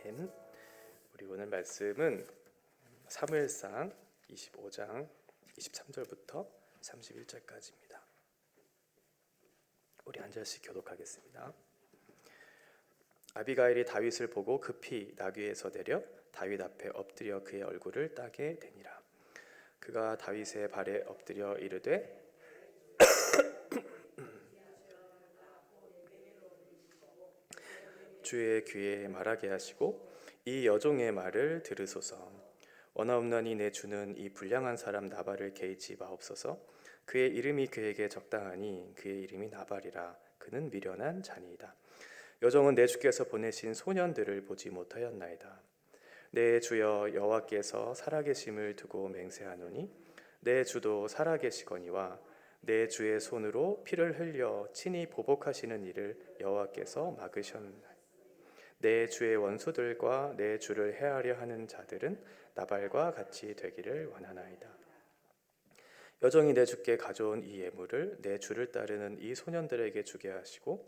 아멘. 우리 오늘 말씀은 사무엘상 25장 23절부터 31절까지입니다. 우리 한 절씩 교독하겠습니다. 아비가일이 다윗을 보고 급히 나귀에서 내려 다윗 앞에 엎드려 그의 얼굴을 따게 되니라. 그가 다윗의 발에 엎드려 이르되 주의 귀에 말하게 하시고 이 여종의 말을 들으소서. 원하옵나니 내 주는 이 불량한 사람 나발을 개의치 마옵소서. 그의 이름이 그에게 적당하니 그의 이름이 나발이라. 그는 미련한 자니이다. 여종은 내 주께서 보내신 소년들을 보지 못하였나이다. 내 주여 여호와께서 살아계심을 두고 맹세하노니 내 주도 살아계시거니와 내 주의 손으로 피를 흘려 친히 보복하시는 일을 여호와께서 막으셨나이다. 내 주의 원수들과 내 주를 해하려 하는 자들은 나발과 같이 되기를 원하나이다. 여종이 내 주께 가져온 이 예물을 내 주를 따르는 이 소년들에게 주게 하시고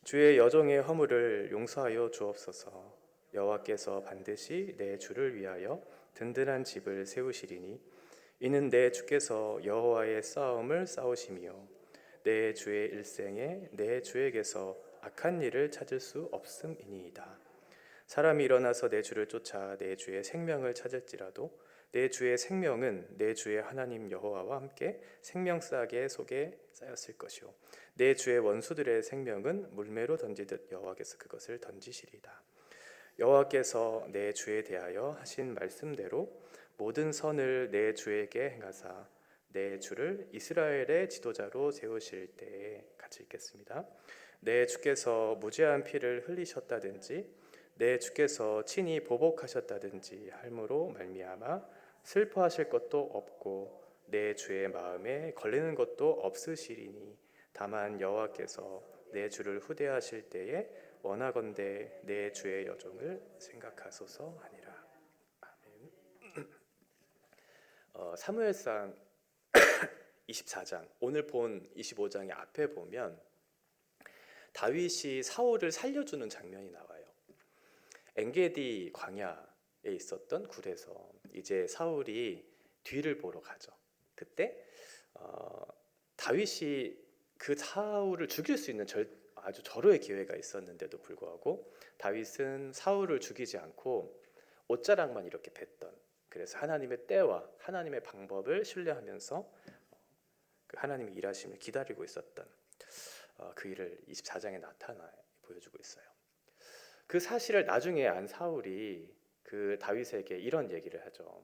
주의 여종의 허물을 용서하여 주옵소서. 여호와께서 반드시 내 주를 위하여 든든한 집을 세우시리니 이는 내 주께서 여호와의 싸움을 싸우시며 내 주의 일생에 내 주에게서 악한 일을 찾을 수 없음이니이다. 사람이 일어나서 내 주를 쫓아 내 주의 생명을 찾을지라도 내 주의 생명은 내 주의 하나님 여호와와 함께 생명싸개 속에 쌓였을 것이요 내 주의 원수들의 생명은 물매로 던지듯 여호와께서 그것을 던지시리다. 여호와께서 내 주에 대하여 하신 말씀대로 모든 선을 내 주에게 행하사 내 주를 이스라엘의 지도자로 세우실 때에 같이 읽겠습니다. 내 주께서 무죄한 피를 흘리셨다든지 내 주께서 친히 보복하셨다든지 할무로 말미암아 슬퍼하실 것도 없고 내 주의 마음에 걸리는 것도 없으시리니 다만 여호와께서 내 주를 후대하실 때에 원하건대 내 주의 여종을 생각하소서 하니라. 아멘. 사무엘상 24장 오늘 본 25장의 앞에 보면 다윗이 사울을 살려주는 장면이 나와요. 엔게디 광야에 있었던 굴에서 이제 사울이 뒤를 보러 가죠. 그때 다윗이 그 사울을 죽일 수 있는 아주 절호의 기회가 있었는데도 불구하고 다윗은 사울을 죽이지 않고 옷자락만 이렇게 뱉던, 그래서 하나님의 때와 하나님의 방법을 신뢰하면서 그 하나님의 일하심을 기다리고 있었던 그 일을 24장에 나타나 보여주고 있어요. 그 사실을 나중에 안 사울이 그 다윗에게 이런 얘기를 하죠.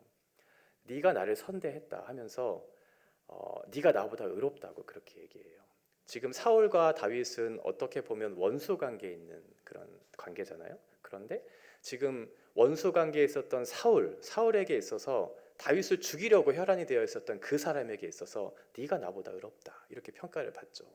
네가 나를 선대했다 하면서 네가 나보다 의롭다고 그렇게 얘기해요. 지금 사울과 다윗은 어떻게 보면 원수 관계에 있는 그런 관계잖아요. 그런데 지금 원수 관계에 있었던 사울에게 있어서 다윗을 죽이려고 혈안이 되어 있었던 그 사람에게 있어서 네가 나보다 의롭다 이렇게 평가를 받죠.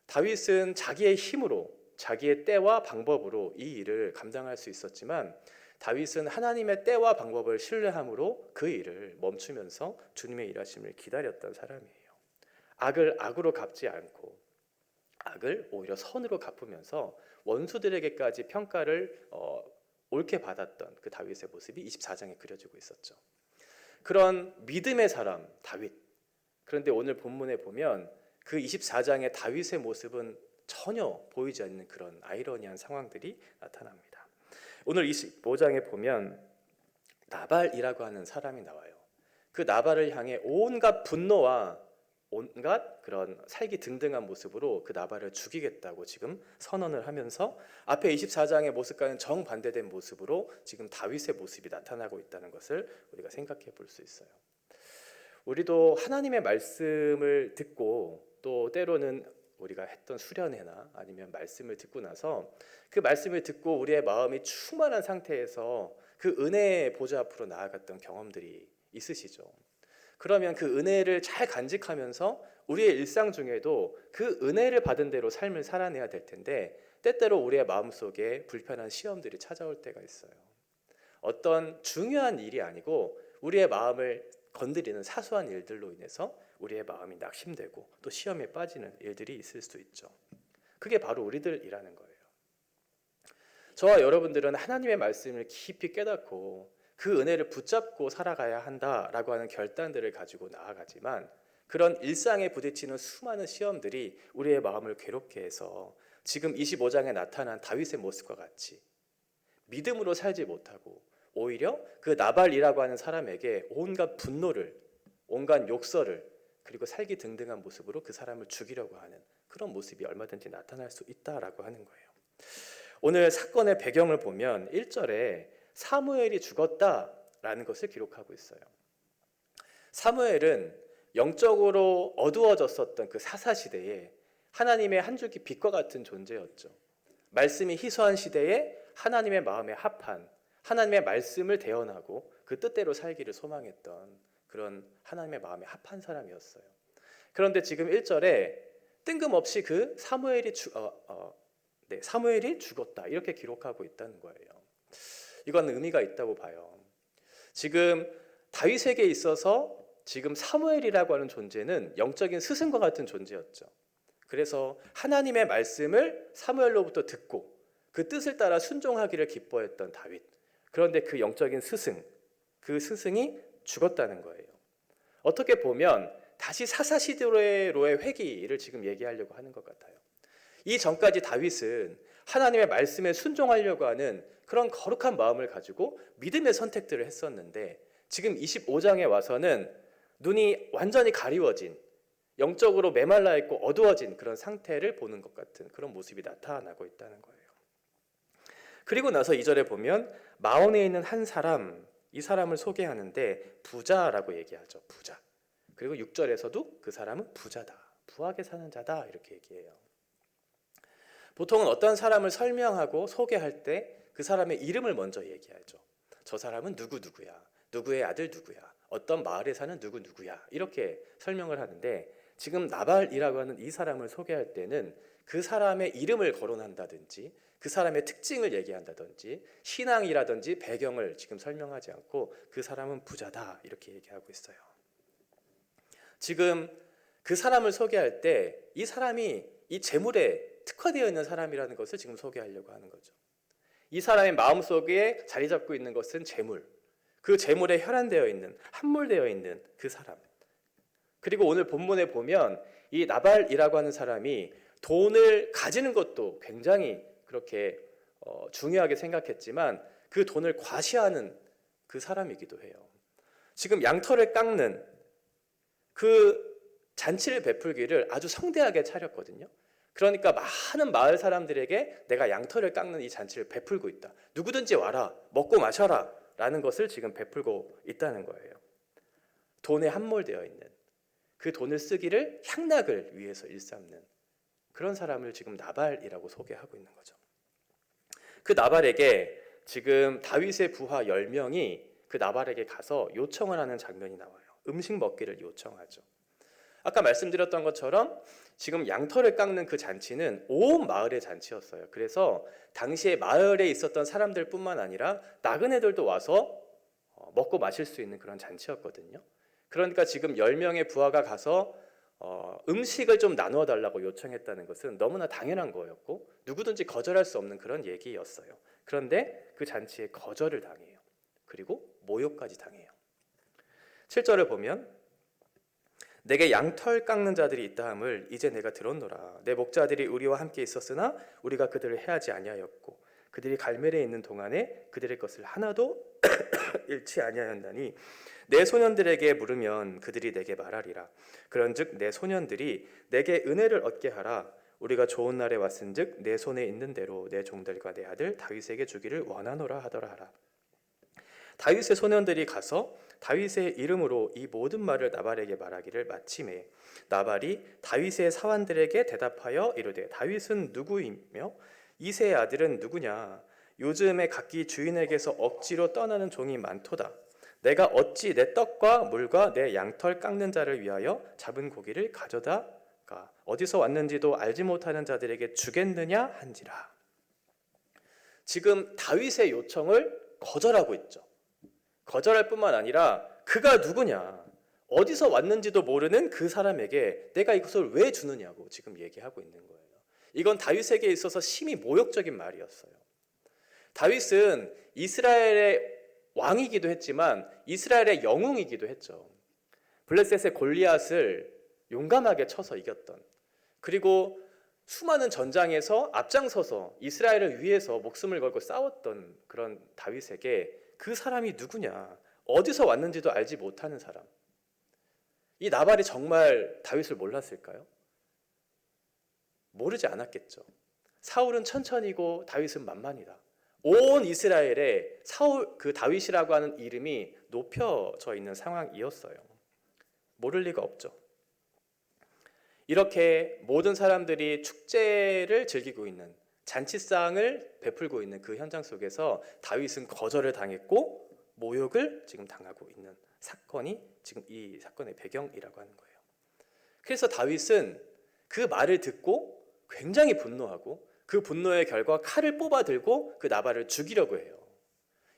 다윗은 자기의 힘으로 자기의 때와 방법으로 이 일을 감당할 수 있었지만 다윗은 하나님의 때와 방법을 신뢰함으로 그 일을 멈추면서 주님의 일하심을 기다렸던 사람이에요. 악을 악으로 갚지 않고 악을 오히려 선으로 갚으면서 원수들에게까지 평가를 옳게 받았던 그 다윗의 모습이 24장에 그려지고 있었죠. 그런 믿음의 사람 다윗. 그런데 오늘 본문에 보면 그 24장의 다윗의 모습은 전혀 보이지 않는 그런 아이러니한 상황들이 나타납니다. 오늘 25장에 보면 나발이라고 하는 사람이 나와요. 그 나발을 향해 온갖 분노와 온갖 그런 살기등등한 모습으로 그 나발을 죽이겠다고 지금 선언을 하면서 앞에 24장의 모습과는 정반대된 모습으로 지금 다윗의 모습이 나타나고 있다는 것을 우리가 생각해 볼 수 있어요. 우리도 하나님의 말씀을 듣고 또 때로는 우리가 했던 수련회나 아니면 말씀을 듣고 나서 그 말씀을 듣고 우리의 마음이 충만한 상태에서 그 은혜의 보좌 앞으로 나아갔던 경험들이 있으시죠. 그러면 그 은혜를 잘 간직하면서 우리의 일상 중에도 그 은혜를 받은 대로 삶을 살아내야 될 텐데 때때로 우리의 마음속에 불편한 시험들이 찾아올 때가 있어요. 어떤 중요한 일이 아니고 우리의 마음을 건드리는 사소한 일들로 인해서 우리의 마음이 낙심되고 또 시험에 빠지는 일들이 있을 수도 있죠. 그게 바로 우리들이라는 거예요. 저와 여러분들은 하나님의 말씀을 깊이 깨닫고 그 은혜를 붙잡고 살아가야 한다라고 하는 결단들을 가지고 나아가지만 그런 일상에 부딪히는 수많은 시험들이 우리의 마음을 괴롭게 해서 지금 25장에 나타난 다윗의 모습과 같이 믿음으로 살지 못하고 오히려 그 나발이라고 하는 사람에게 온갖 분노를, 온갖 욕설을, 그리고 살기 등등한 모습으로 그 사람을 죽이려고 하는 그런 모습이 얼마든지 나타날 수 있다라고 하는 거예요. 오늘 사건의 배경을 보면 1절에 사무엘이 죽었다라는 것을 기록하고 있어요. 사무엘은 영적으로 어두워졌었던 그 사사시대에 하나님의 한 줄기 빛과 같은 존재였죠. 말씀이 희소한 시대에 하나님의 마음에 합한, 하나님의 말씀을 대언하고 그 뜻대로 살기를 소망했던 그런 하나님의 마음에 합한 사람이었어요. 그런데 지금 1절에 뜬금없이 그 사무엘이 죽었다 이렇게 기록하고 있다는 거예요. 이건 의미가 있다고 봐요. 지금 다윗에게 있어서 지금 사무엘이라고 하는 존재는 영적인 스승과 같은 존재였죠. 그래서 하나님의 말씀을 사무엘로부터 듣고 그 뜻을 따라 순종하기를 기뻐했던 다윗. 그런데 그 영적인 스승, 그 스승이 죽었다는 거예요. 어떻게 보면 다시 사사시대로의 회귀를 지금 얘기하려고 하는 것 같아요. 이 전까지 다윗은 하나님의 말씀에 순종하려고 하는 그런 거룩한 마음을 가지고 믿음의 선택들을 했었는데 지금 25장에 와서는 눈이 완전히 가리워진, 영적으로 메말라 있고 어두워진 그런 상태를 보는 것 같은 그런 모습이 나타나고 있다는 거예요. 그리고 나서 2절에 보면 마온에 있는 한 사람, 이 사람을 소개하는데 부자라고 얘기하죠. 부자. 그리고 6절에서도 그 사람은 부자다, 부하게 사는 자다 이렇게 얘기해요. 보통은 어떤 사람을 설명하고 소개할 때 그 사람의 이름을 먼저 얘기하죠. 저 사람은 누구누구야, 누구의 아들 누구야, 어떤 마을에 사는 누구누구야 이렇게 설명을 하는데 지금 나발이라고 하는 이 사람을 소개할 때는 그 사람의 이름을 거론한다든지 그 사람의 특징을 얘기한다든지 신앙이라든지 배경을 지금 설명하지 않고 그 사람은 부자다 이렇게 얘기하고 있어요. 지금 그 사람을 소개할 때 이 사람이 이 재물에 특화되어 있는 사람이라는 것을 지금 소개하려고 하는 거죠. 이 사람의 마음속에 자리 잡고 있는 것은 재물, 그 재물에 혈안되어 있는, 함몰되어 있는 그 사람. 그리고 오늘 본문에 보면 이 나발이라고 하는 사람이 돈을 가지는 것도 굉장히 그렇게 중요하게 생각했지만 그 돈을 과시하는 그 사람이기도 해요. 지금 양털을 깎는 그 잔치를 베풀기를 아주 성대하게 차렸거든요. 그러니까 많은 마을 사람들에게 내가 양털을 깎는 이 잔치를 베풀고 있다. 누구든지 와라, 먹고 마셔라 라는 것을 지금 베풀고 있다는 거예요. 돈에 함몰되어 있는, 그 돈을 쓰기를 향락을 위해서 일삼는 그런 사람을 지금 나발이라고 소개하고 있는 거죠. 그 나발에게 지금 다윗의 부하 10명이 그 나발에게 가서 요청을 하는 장면이 나와요. 음식 먹기를 요청하죠. 아까 말씀드렸던 것처럼 지금 양털을 깎는 그 잔치는 온 마을의 잔치였어요. 그래서 당시에 마을에 있었던 사람들뿐만 아니라 나그네들도 와서 먹고 마실 수 있는 그런 잔치였거든요. 그러니까 지금 10명의 부하가 가서 음식을 좀 나누어 달라고 요청했다는 것은 너무나 당연한 거였고 누구든지 거절할 수 없는 그런 얘기였어요. 그런데 그 잔치에 거절을 당해요. 그리고 모욕까지 당해요. 7절을 보면 내게 양털 깎는 자들이 있다 함을 이제 내가 들었노라. 내 목자들이 우리와 함께 있었으나 우리가 그들을 해하지 아니하였고 그들이 갈멜에 있는 동안에 그들의 것을 하나도 잃지 아니하였나니 내 소년들에게 물으면 그들이 내게 말하리라. 그런즉 내 소년들이 내게 은혜를 얻게 하라. 우리가 좋은 날에 왔은즉 내 손에 있는 대로 내 종들과 내 아들 다윗에게 주기를 원하노라 하더라 하라. 다윗의 소년들이 가서 다윗의 이름으로 이 모든 말을 나발에게 말하기를 마침에 나발이 다윗의 사환들에게 대답하여 이르되 다윗은 누구이며 이새의 아들은 누구냐? 요즘에 각기 주인에게서 억지로 떠나는 종이 많도다. 내가 어찌 내 떡과 물과 내 양털 깎는 자를 위하여 잡은 고기를 가져다가 어디서 왔는지도 알지 못하는 자들에게 주겠느냐 한지라. 지금 다윗의 요청을 거절하고 있죠. 거절할 뿐만 아니라 그가 누구냐, 어디서 왔는지도 모르는 그 사람에게 내가 이것을 왜 주느냐고 지금 얘기하고 있는 거예요. 이건 다윗에게 있어서 심히 모욕적인 말이었어요. 다윗은 이스라엘의 왕이기도 했지만 이스라엘의 영웅이기도 했죠. 블레셋의 골리앗을 용감하게 쳐서 이겼던, 그리고 수많은 전장에서 앞장서서 이스라엘을 위해서 목숨을 걸고 싸웠던 그런 다윗에게 그 사람이 누구냐, 어디서 왔는지도 알지 못하는 사람, 이 나발이 정말 다윗을 몰랐을까요? 모르지 않았겠죠. 사울은 천천히고 다윗은 만만이다. 온 이스라엘에 사울, 그 다윗이라고 하는 이름이 높여져 있는 상황이었어요. 모를 리가 없죠. 이렇게 모든 사람들이 축제를 즐기고 있는, 잔치상을 베풀고 있는 그 현장 속에서 다윗은 거절을 당했고 모욕을 지금 당하고 있는 사건이 지금 이 사건의 배경이라고 하는 거예요. 그래서 다윗은 그 말을 듣고 굉장히 분노하고 그 분노의 결과 칼을 뽑아 들고 그 나발을 죽이려고 해요.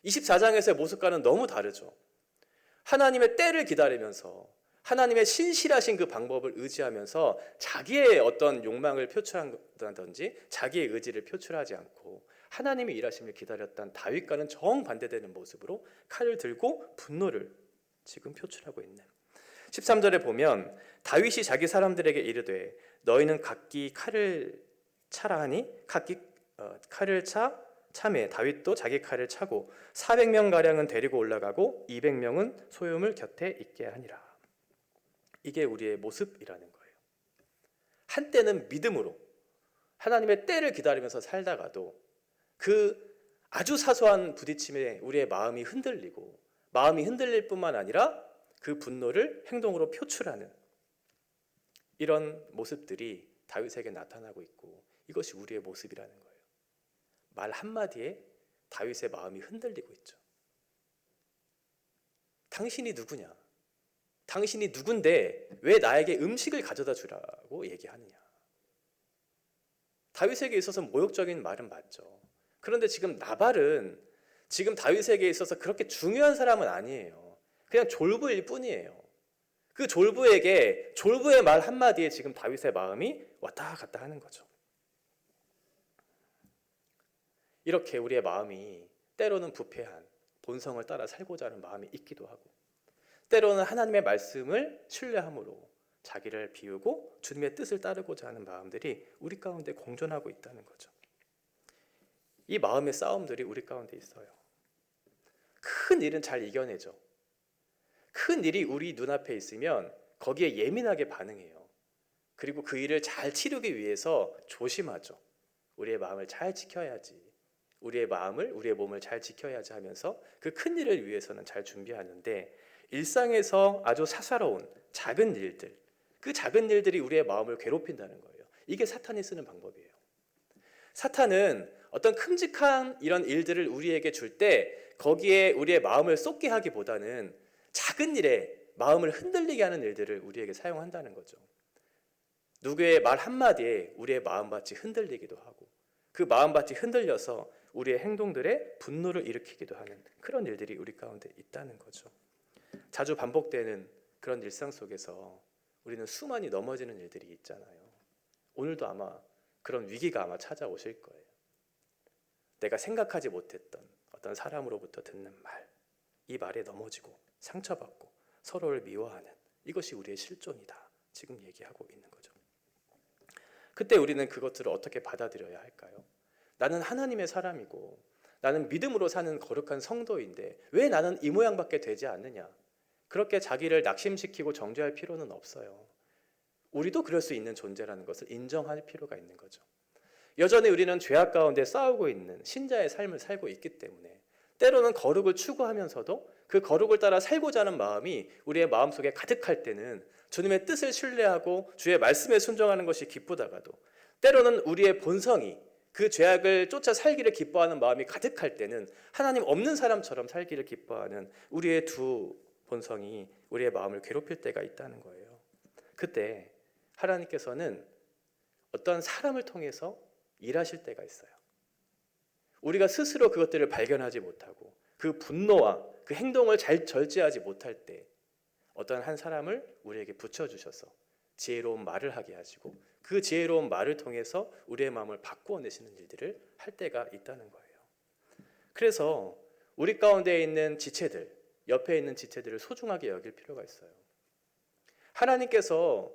24장에서의 모습과는 너무 다르죠. 하나님의 때를 기다리면서 하나님의 신실하신 그 방법을 의지하면서 자기의 어떤 욕망을 표출한다든지 자기의 의지를 표출하지 않고 하나님의 일하심을 기다렸던 다윗과는 정반대되는 모습으로 칼을 들고 분노를 지금 표출하고 있는, 13절에 보면 다윗이 자기 사람들에게 이르되 너희는 각기 칼을 차라 하니 각기 칼을 차매 다윗도 자기 칼을 차고 400명 가량은 데리고 올라가고 200명은 소요물 곁에 있게 하니라. 이게 우리의 모습이라는 거예요. 한때는 믿음으로 하나님의 때를 기다리면서 살다가도 그 아주 사소한 부딪힘에 우리의 마음이 흔들리고, 마음이 흔들릴 뿐만 아니라 그 분노를 행동으로 표출하는 이런 모습들이 다윗에게 나타나고 있고, 이것이 우리의 모습이라는 거예요. 말 한마디에 다윗의 마음이 흔들리고 있죠. 당신이 누구냐? 당신이 누군데 왜 나에게 음식을 가져다 주라고 얘기하느냐? 다윗에게 있어서 모욕적인 말은 맞죠. 그런데 지금 나발은 지금 다윗에게 있어서 그렇게 중요한 사람은 아니에요. 그냥 졸부일 뿐이에요. 그 졸부에게, 졸부의 말 한마디에 지금 다윗의 마음이 왔다 갔다 하는 거죠. 이렇게 우리의 마음이 때로는 부패한 본성을 따라 살고자 하는 마음이 있기도 하고, 때로는 하나님의 말씀을 신뢰함으로 자기를 비우고 주님의 뜻을 따르고자 하는 마음들이 우리 가운데 공존하고 있다는 거죠. 이 마음의 싸움들이 우리 가운데 있어요. 큰 일은 잘 이겨내죠. 큰 일이 우리 눈앞에 있으면 거기에 예민하게 반응해요. 그리고 그 일을 잘 치르기 위해서 조심하죠. 우리의 마음을 잘 지켜야지, 우리의 마음을, 우리의 몸을 잘 지켜야지 하면서 그 큰 일을 위해서는 잘 준비하는데, 일상에서 아주 사사로운 작은 일들, 그 작은 일들이 우리의 마음을 괴롭힌다는 거예요. 이게 사탄이 쓰는 방법이에요. 사탄은 어떤 큼직한 이런 일들을 우리에게 줄 때 거기에 우리의 마음을 쏟게 하기보다는 작은 일에 마음을 흔들리게 하는 일들을 우리에게 사용한다는 거죠. 누구의 말 한마디에 우리의 마음밭이 흔들리기도 하고, 그 마음밭이 흔들려서 우리의 행동들에 분노를 일으키기도 하는 그런 일들이 우리 가운데 있다는 거죠. 자주 반복되는 그런 일상 속에서 우리는 수많이 넘어지는 일들이 있잖아요. 오늘도 아마 그런 위기가 아마 찾아오실 거예요. 내가 생각하지 못했던 어떤 사람으로부터 듣는 말, 이 말에 넘어지고 상처받고 서로를 미워하는, 이것이 우리의 실존이다, 지금 얘기하고 있는 거죠. 그때 우리는 그것들을 어떻게 받아들여야 할까요? 나는 하나님의 사람이고 나는 믿음으로 사는 거룩한 성도인데 왜 나는 이 모양밖에 되지 않느냐? 그렇게 자기를 낙심시키고 정죄할 필요는 없어요. 우리도 그럴 수 있는 존재라는 것을 인정할 필요가 있는 거죠. 여전히 우리는 죄악 가운데 싸우고 있는 신자의 삶을 살고 있기 때문에 때로는 거룩을 추구하면서도 그 거룩을 따라 살고자 하는 마음이 우리의 마음속에 가득할 때는 주님의 뜻을 신뢰하고 주의 말씀에 순종하는 것이 기쁘다가도, 때로는 우리의 본성이 그 죄악을 쫓아 살기를 기뻐하는 마음이 가득할 때는 하나님 없는 사람처럼 살기를 기뻐하는 우리의 두 본성이 우리의 마음을 괴롭힐 때가 있다는 거예요. 그때 하나님께서는 어떤 사람을 통해서 일하실 때가 있어요. 우리가 스스로 그것들을 발견하지 못하고 그 분노와 그 행동을 잘 절제하지 못할 때 어떤 한 사람을 우리에게 붙여주셔서 지혜로운 말을 하게 하시고 그 지혜로운 말을 통해서 우리의 마음을 바꾸어내시는 일들을 할 때가 있다는 거예요. 그래서 우리 가운데 있는 지체들, 옆에 있는 지체들을 소중하게 여길 필요가 있어요. 하나님께서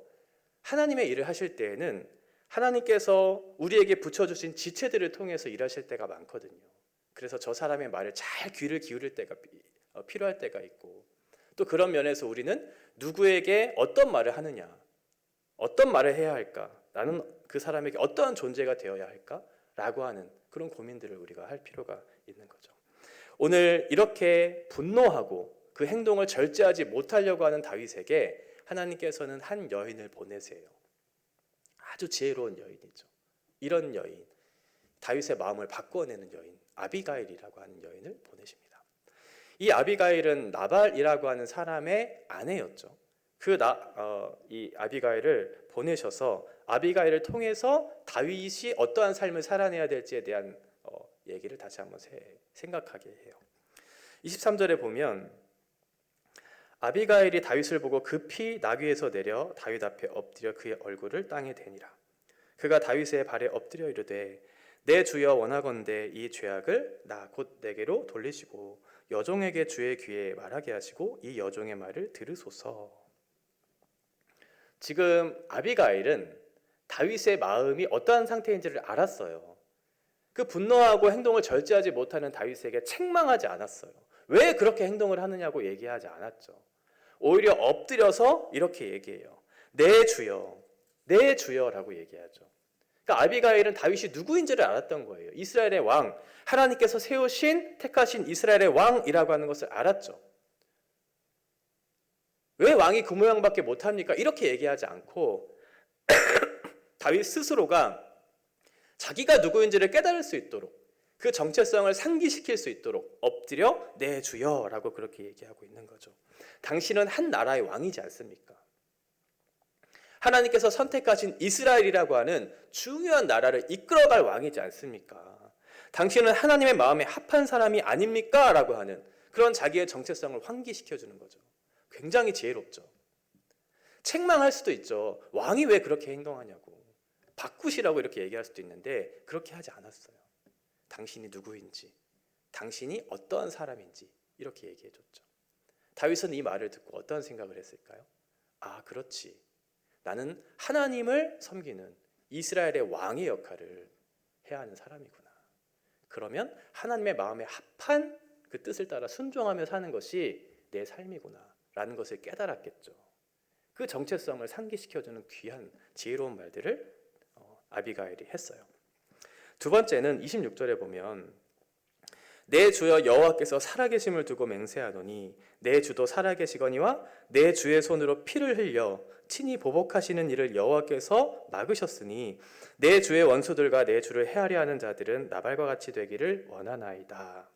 하나님의 일을 하실 때에는 하나님께서 우리에게 붙여주신 지체들을 통해서 일하실 때가 많거든요. 그래서 저 사람의 말을 잘 귀를 기울일 때가 필요할 때가 있고, 또 그런 면에서 우리는 누구에게 어떤 말을 하느냐, 어떤 말을 해야 할까, 나는 그 사람에게 어떠한 존재가 되어야 할까 라고 하는 그런 고민들을 우리가 할 필요가 있는 거죠. 오늘 이렇게 분노하고 그 행동을 절제하지 못하려고 하는 다윗에게 하나님께서는 한 여인을 보내세요. 아주 지혜로운 여인이죠. 이런 여인, 다윗의 마음을 바꿔내는 여인, 아비가일이라고 하는 여인을 보내십니다. 이 아비가일은 나발이라고 하는 사람의 아내였죠. 이 아비가일을 보내셔서 아비가일을 통해서 다윗이 어떠한 삶을 살아내야 될지에 대한 얘기를 다시 한번 생각하게 해요. 23절에 보면 아비가일이 다윗을 보고 급히 나귀에서 내려 다윗 앞에 엎드려 그의 얼굴을 땅에 대니라. 그가 다윗의 발에 엎드려 이르되 내 주여 원하건대 이 죄악을 나 곧 내게로 돌리시고 여종에게 주의 귀에 말하게 하시고 이 여종의 말을 들으소서. 지금 아비가일은 다윗의 마음이 어떠한 상태인지를 알았어요. 그 분노하고 행동을 절제하지 못하는 다윗에게 책망하지 않았어요. 왜 그렇게 행동을 하느냐고 얘기하지 않았죠. 오히려 엎드려서 이렇게 얘기해요. 내 주여, 내 주여라고 얘기하죠. 그러니까 아비가일은 다윗이 누구인지를 알았던 거예요. 이스라엘의 왕, 하나님께서 세우신 택하신 이스라엘의 왕이라고 하는 것을 알았죠. 왜 왕이 그 모양밖에 못합니까? 이렇게 얘기하지 않고 다윗 스스로가 자기가 누구인지를 깨달을 수 있도록, 그 정체성을 상기시킬 수 있도록 엎드려 내 주여라고 그렇게 얘기하고 있는 거죠. 당신은 한 나라의 왕이지 않습니까? 하나님께서 선택하신 이스라엘이라고 하는 중요한 나라를 이끌어갈 왕이지 않습니까? 당신은 하나님의 마음에 합한 사람이 아닙니까? 라고 하는 그런 자기의 정체성을 환기시켜주는 거죠. 굉장히 지혜롭죠. 책망할 수도 있죠. 왕이 왜 그렇게 행동하냐고. 바꾸시라고 이렇게 얘기할 수도 있는데 그렇게 하지 않았어요. 당신이 누구인지, 당신이 어떠한 사람인지 이렇게 얘기해 줬죠. 다윗은 이 말을 듣고 어떤 생각을 했을까요? 아, 그렇지. 나는 하나님을 섬기는 이스라엘의 왕의 역할을 해야 하는 사람이구나. 그러면 하나님의 마음에 합한 그 뜻을 따라 순종하며 사는 것이 내 삶이구나 라는 것을 깨달았겠죠. 그 정체성을 상기시켜주는 귀한 지혜로운 말들을 아비가일이 했어요. 두 번째는 26절에 보면 내 주여 여호와께서 살아계심을 두고 맹세하노니 내 주도 살아계시거니와 내 주의 손으로 피를 흘려 친히 보복하시는 일을 여호와께서 막으셨으니 내 주의 원수들과 내 주를 해하려 하는 자들은 나발과 같이 되기를 원하나이다.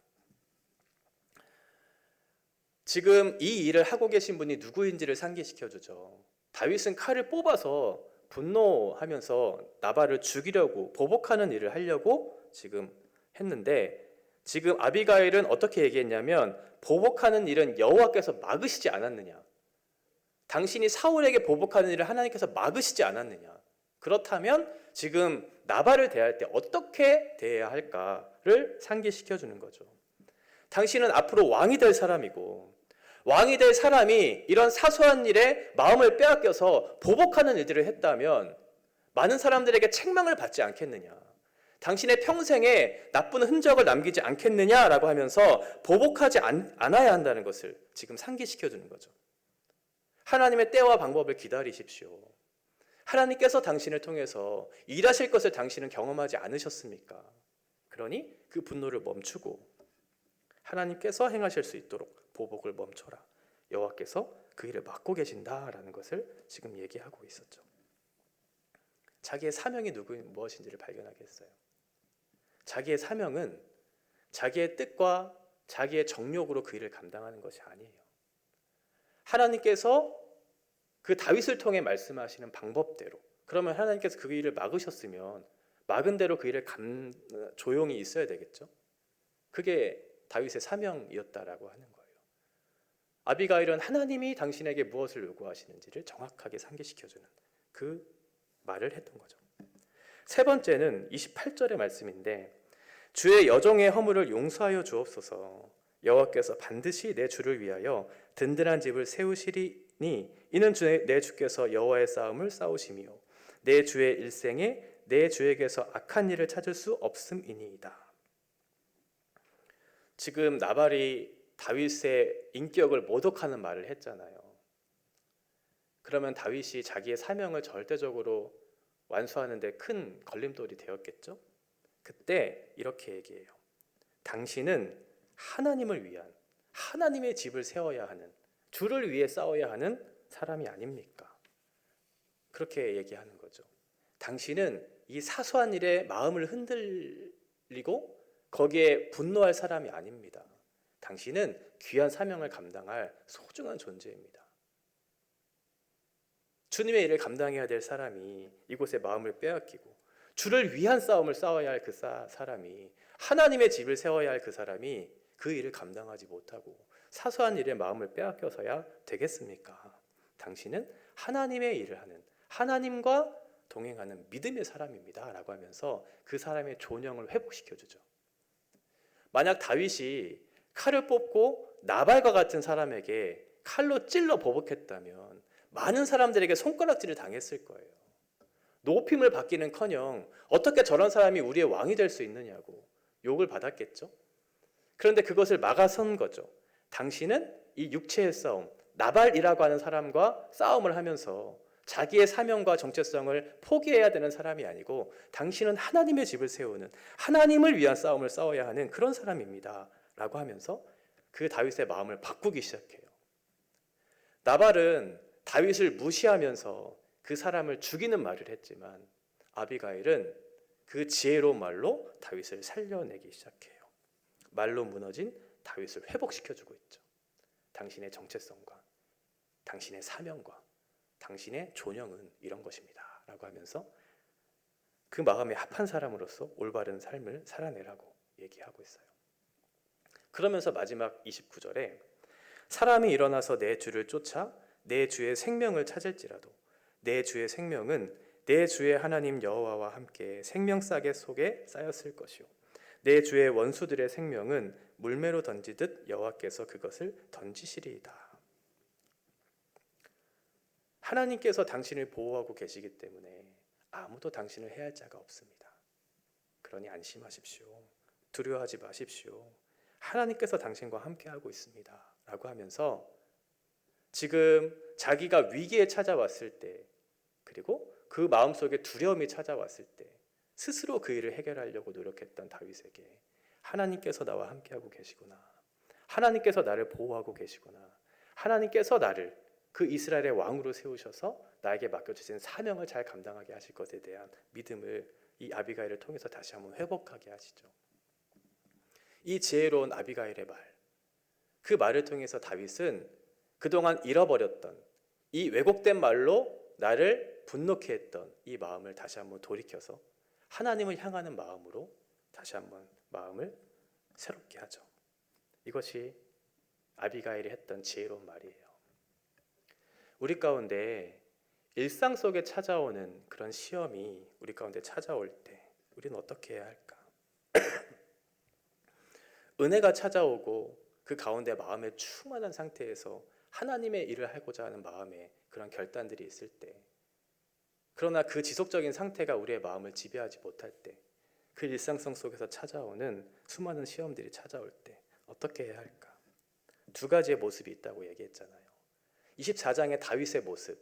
지금 이 일을 하고 계신 분이 누구인지를 상기시켜주죠. 다윗은 칼을 뽑아서 분노하면서 나발을 죽이려고 보복하는 일을 하려고 지금 했는데, 지금 아비가일은 어떻게 얘기했냐면 보복하는 일은 여호와께서 막으시지 않았느냐, 당신이 사울에게 보복하는 일을 하나님께서 막으시지 않았느냐, 그렇다면 지금 나발을 대할 때 어떻게 대해야 할까를 상기시켜주는 거죠. 당신은 앞으로 왕이 될 사람이고, 왕이 될 사람이 이런 사소한 일에 마음을 빼앗겨서 보복하는 일들을 했다면 많은 사람들에게 책망을 받지 않겠느냐, 당신의 평생에 나쁜 흔적을 남기지 않겠느냐라고 하면서 보복하지 않아야 한다는 것을 지금 상기시켜주는 거죠. 하나님의 때와 방법을 기다리십시오. 하나님께서 당신을 통해서 일하실 것을 당신은 경험하지 않으셨습니까? 그러니 그 분노를 멈추고 하나님께서 행하실 수 있도록 보복을 멈춰라. 여호와께서 그 일을 맡고 계신다라는 것을 지금 얘기하고 있었죠. 자기의 사명이 무엇인지를 발견하게 했어요. 자기의 사명은 자기의 뜻과 자기의 정욕으로 그 일을 감당하는 것이 아니에요. 하나님께서 그 다윗을 통해 말씀하시는 방법대로, 그러면 하나님께서 그 일을 막으셨으면 막은 대로 그 일을 조용히 있어야 되겠죠. 그게 다윗의 사명이었다라고 하는 거예요. 아비가일은 하나님이 당신에게 무엇을 요구하시는지를 정확하게 상기시켜주는 그 말을 했던 거죠. 세 번째는 28절의 말씀인데 주의 여종의 허물을 용서하여 주옵소서. 여호와께서 반드시 내 주를 위하여 든든한 집을 세우시리니 이는 내 주께서 여호와의 싸움을 싸우시며 내 주의 일생에 내 주에게서 악한 일을 찾을 수 없음이니이다. 지금 나발이 다윗의 인격을 모독하는 말을 했잖아요. 그러면 다윗이 자기의 사명을 절대적으로 완수하는 데 큰 걸림돌이 되었겠죠? 그때 이렇게 얘기해요. 당신은 하나님을 위한, 하나님의 집을 세워야 하는, 주를 위해 싸워야 하는 사람이 아닙니까? 그렇게 얘기하는 거죠. 당신은 이 사소한 일에 마음을 흔들리고 거기에 분노할 사람이 아닙니다. 당신은 귀한 사명을 감당할 소중한 존재입니다. 주님의 일을 감당해야 될 사람이 이곳에 마음을 빼앗기고 주를 위한 싸움을 싸워야 할 그 사람이, 하나님의 집을 세워야 할 그 사람이 그 일을 감당하지 못하고 사소한 일에 마음을 빼앗겨서야 되겠습니까? 당신은 하나님의 일을 하는, 하나님과 동행하는 믿음의 사람입니다 라고 하면서 그 사람의 존영을 회복시켜주죠. 만약 다윗이 칼을 뽑고 나발과 같은 사람에게 칼로 찔러 보복했다면 많은 사람들에게 손가락질을 당했을 거예요. 높임을 받기는커녕 어떻게 저런 사람이 우리의 왕이 될 수 있느냐고 욕을 받았겠죠. 그런데 그것을 막아선 거죠. 당신은 이 육체의 싸움, 나발이라고 하는 사람과 싸움을 하면서 자기의 사명과 정체성을 포기해야 되는 사람이 아니고 당신은 하나님의 집을 세우는, 하나님을 위한 싸움을 싸워야 하는 그런 사람입니다 라고 하면서 그 다윗의 마음을 바꾸기 시작해요. 나발은 다윗을 무시하면서 그 사람을 죽이는 말을 했지만 아비가일은 그 지혜로운 말로 다윗을 살려내기 시작해요. 말로 무너진 다윗을 회복시켜주고 있죠. 당신의 정체성과 당신의 사명과 당신의 존영은 이런 것입니다 라고 하면서 그 마음에 합한 사람으로서 올바른 삶을 살아내라고 얘기하고 있어요. 그러면서 마지막 29절에 사람이 일어나서 내 주를 쫓아 내 주의 생명을 찾을지라도 내 주의 생명은 내 주의 하나님 여호와와 함께 생명싸개 속에 쌓였을 것이요 내 주의 원수들의 생명은 물매로 던지듯 여호와께서 그것을 던지시리이다. 하나님께서 당신을 보호하고 계시기 때문에 아무도 당신을 해할 자가 없습니다. 그러니 안심하십시오. 두려워하지 마십시오. 하나님께서 당신과 함께하고 있습니다 라고 하면서 지금 자기가 위기에 찾아왔을 때, 그리고 그 마음속에 두려움이 찾아왔을 때 스스로 그 일을 해결하려고 노력했던 다윗에게 하나님께서 나와 함께하고 계시구나, 하나님께서 나를 보호하고 계시구나, 하나님께서 나를 그 이스라엘의 왕으로 세우셔서 나에게 맡겨주신 사명을 잘 감당하게 하실 것에 대한 믿음을 이 아비가일을 통해서 다시 한번 회복하게 하시죠. 이 지혜로운 아비가일의 말, 그 말을 통해서 다윗은 그동안 잃어버렸던 이 왜곡된 말로 나를 분노케 했던 이 마음을 다시 한번 돌이켜서 하나님을 향하는 마음으로 다시 한번 마음을 새롭게 하죠. 이것이 아비가일이 했던 지혜로운 말이에요. 우리 가운데 일상 속에 찾아오는 그런 시험이 우리 가운데 찾아올 때 우리는 어떻게 해야 할까? 은혜가 찾아오고 그 가운데 마음에 충만한 상태에서 하나님의 일을 하고자 하는 마음에 그런 결단들이 있을 때, 그러나 그 지속적인 상태가 우리의 마음을 지배하지 못할 때, 그 일상성 속에서 찾아오는 수많은 시험들이 찾아올 때 어떻게 해야 할까? 두 가지의 모습이 있다고 얘기했잖아요. 24장의 다윗의 모습,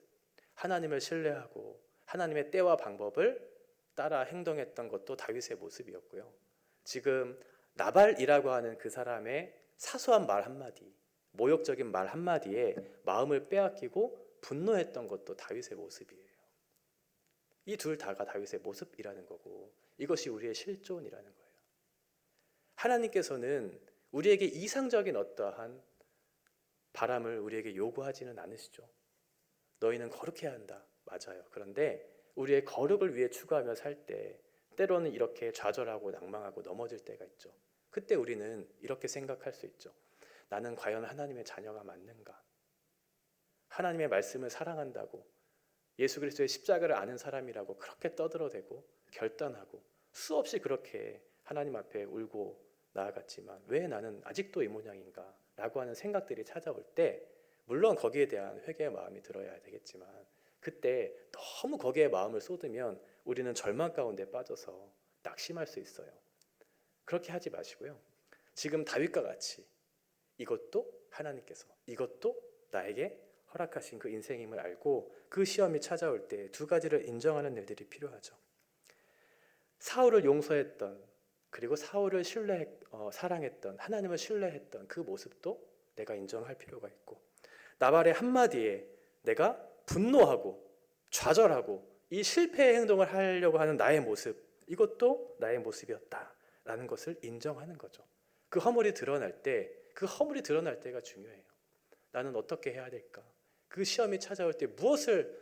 하나님을 신뢰하고 하나님의 때와 방법을 따라 행동했던 것도 다윗의 모습이었고요. 지금 나발이라고 하는 그 사람의 사소한 말 한마디, 모욕적인 말 한마디에 마음을 빼앗기고 분노했던 것도 다윗의 모습이에요. 이 둘 다가 다윗의 모습이라는 거고 이것이 우리의 실존이라는 거예요. 하나님께서는 우리에게 이상적인 어떠한 바람을 우리에게 요구하지는 않으시죠. 너희는 거룩해야 한다. 맞아요. 그런데 우리의 거룩을 위해 추구하며 살 때 때로는 이렇게 좌절하고 낭망하고 넘어질 때가 있죠. 그때 우리는 이렇게 생각할 수 있죠. 나는 과연 하나님의 자녀가 맞는가? 하나님의 말씀을 사랑한다고 예수 그리스도의 십자가를 아는 사람이라고 그렇게 떠들어대고 결단하고 수없이 그렇게 하나님 앞에 울고 나아갔지만 왜 나는 아직도 이 모양인가 라고 하는 생각들이 찾아올 때, 물론 거기에 대한 회개의 마음이 들어야 되겠지만, 그때 너무 거기에 마음을 쏟으면 우리는 절망 가운데 빠져서 낙심할 수 있어요. 그렇게 하지 마시고요, 지금 다윗과 같이 이것도 하나님께서, 이것도 나에게 허락하신 그 인생임을 알고 그 시험이 찾아올 때 두 가지를 인정하는 일들이 필요하죠. 사울을 용서했던, 그리고 사울을 사랑했던, 하나님을 신뢰했던 그 모습도 내가 인정할 필요가 있고, 나발의 한마디에 내가 분노하고 좌절하고 이 실패의 행동을 하려고 하는 나의 모습, 이것도 나의 모습이었다라는 것을 인정하는 거죠. 그 허물이 드러날 때가 중요해요. 나는 어떻게 해야 될까? 그 시험이 찾아올 때 무엇을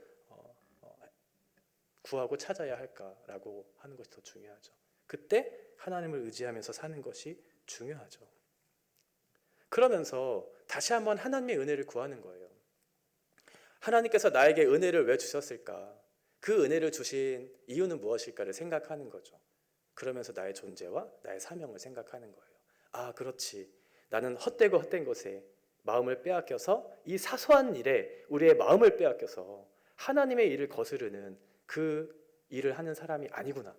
구하고 찾아야 할까라고 하는 것이 더 중요하죠. 그때 하나님을 의지하면서 사는 것이 중요하죠. 그러면서 다시 한번 하나님의 은혜를 구하는 거예요. 하나님께서 나에게 은혜를 왜 주셨을까? 그 은혜를 주신 이유는 무엇일까를 생각하는 거죠. 그러면서 나의 존재와 나의 사명을 생각하는 거예요. 아, 그렇지. 나는 헛된 것에 마음을 빼앗겨서, 이 사소한 일에 우리의 마음을 빼앗겨서 하나님의 일을 거스르는 그 일을 하는 사람이 아니구나.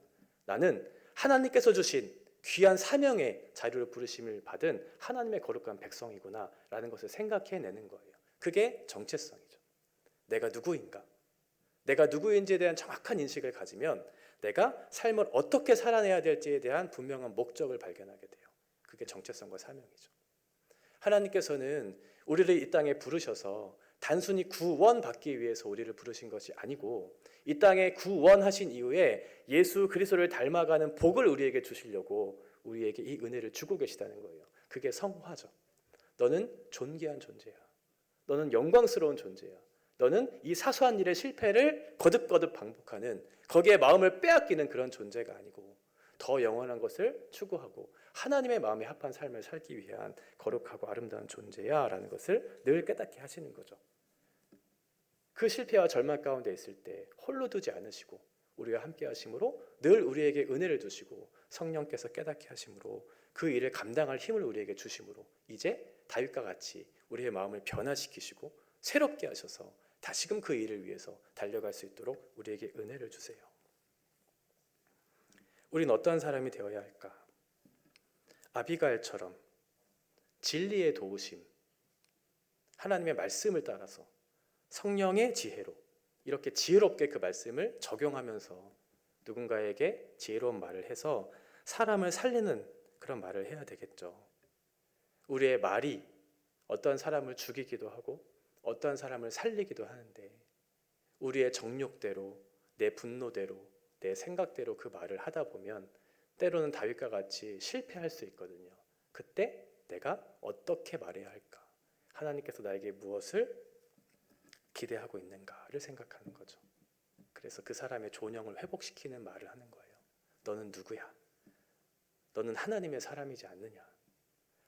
나는 하나님께서 주신 귀한 사명의 자리로 부르심을 받은 하나님의 거룩한 백성이구나 라는 것을 생각해내는 거예요. 그게 정체성이죠. 내가 누구인가? 내가 누구인지에 대한 정확한 인식을 가지면 내가 삶을 어떻게 살아내야 될지에 대한 분명한 목적을 발견하게 돼요. 그게 정체성과 사명이죠. 하나님께서는 우리를 이 땅에 부르셔서 단순히 구원받기 위해서 우리를 부르신 것이 아니고, 이 땅에 구원하신 이후에 예수 그리스도를 닮아가는 복을 우리에게 주시려고 우리에게 이 은혜를 주고 계시다는 거예요. 그게 성화죠. 너는 존귀한 존재야. 너는 영광스러운 존재야. 너는 이 사소한 일의 실패를 거듭거듭 반복하는, 거기에 마음을 빼앗기는 그런 존재가 아니고 더 영원한 것을 추구하고 하나님의 마음에 합한 삶을 살기 위한 거룩하고 아름다운 존재야 라는 것을 늘 깨닫게 하시는 거죠. 그 실패와 절망 가운데 있을 때 홀로 두지 않으시고 우리와 함께 하심으로 늘 우리에게 은혜를 주시고 성령께서 깨닫게 하심으로 그 일을 감당할 힘을 우리에게 주심으로 이제 다윗과 같이 우리의 마음을 변화시키시고 새롭게 하셔서 다시금 그 일을 위해서 달려갈 수 있도록 우리에게 은혜를 주세요. 우린 어떠한 사람이 되어야 할까? 아비가일처럼 진리의 도우심, 하나님의 말씀을 따라서 성령의 지혜로 이렇게 지혜롭게 그 말씀을 적용하면서 누군가에게 지혜로운 말을 해서 사람을 살리는 그런 말을 해야 되겠죠. 우리의 말이 어떠한 사람을 죽이기도 하고 어떠한 사람을 살리기도 하는데, 우리의 정욕대로, 내 분노대로, 내 생각대로 그 말을 하다 보면 때로는 다윗과 같이 실패할 수 있거든요. 그때 내가 어떻게 말해야 할까? 하나님께서 나에게 무엇을 기대하고 있는가를 생각하는 거죠. 그래서 그 사람의 존영을 회복시키는 말을 하는 거예요. 너는 누구야? 너는 하나님의 사람이지 않느냐?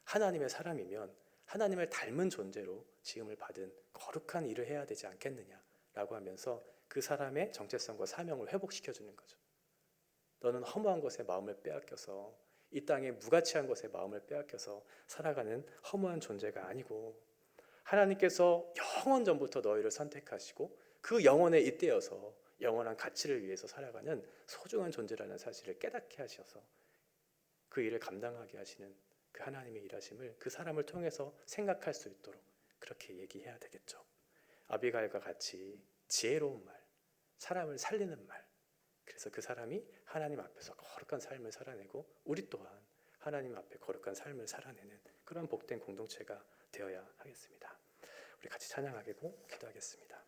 하나님의 사람이면 하나님을 닮은 존재로 지음을 받은 거룩한 일을 해야 되지 않겠느냐라고 하면서 그 사람의 정체성과 사명을 회복시켜주는 거죠. 너는 허무한 것에 마음을 빼앗겨서, 이 땅에 무가치한 것에 마음을 빼앗겨서 살아가는 허무한 존재가 아니고, 하나님께서 영원 전부터 너희를 선택하시고 그 영혼에 잇대어서 영원한 가치를 위해서 살아가는 소중한 존재라는 사실을 깨닫게 하셔서 그 일을 감당하게 하시는 그 하나님의 일하심을 그 사람을 통해서 생각할 수 있도록 그렇게 얘기해야 되겠죠. 아비가일과 같이 지혜로운 말, 사람을 살리는 말, 그래서 그 사람이 하나님 앞에서 거룩한 삶을 살아내고 우리 또한 하나님 앞에 거룩한 삶을 살아내는 그런 복된 공동체가 되어야 하겠습니다. 우리 같이 찬양하고 기도하겠습니다.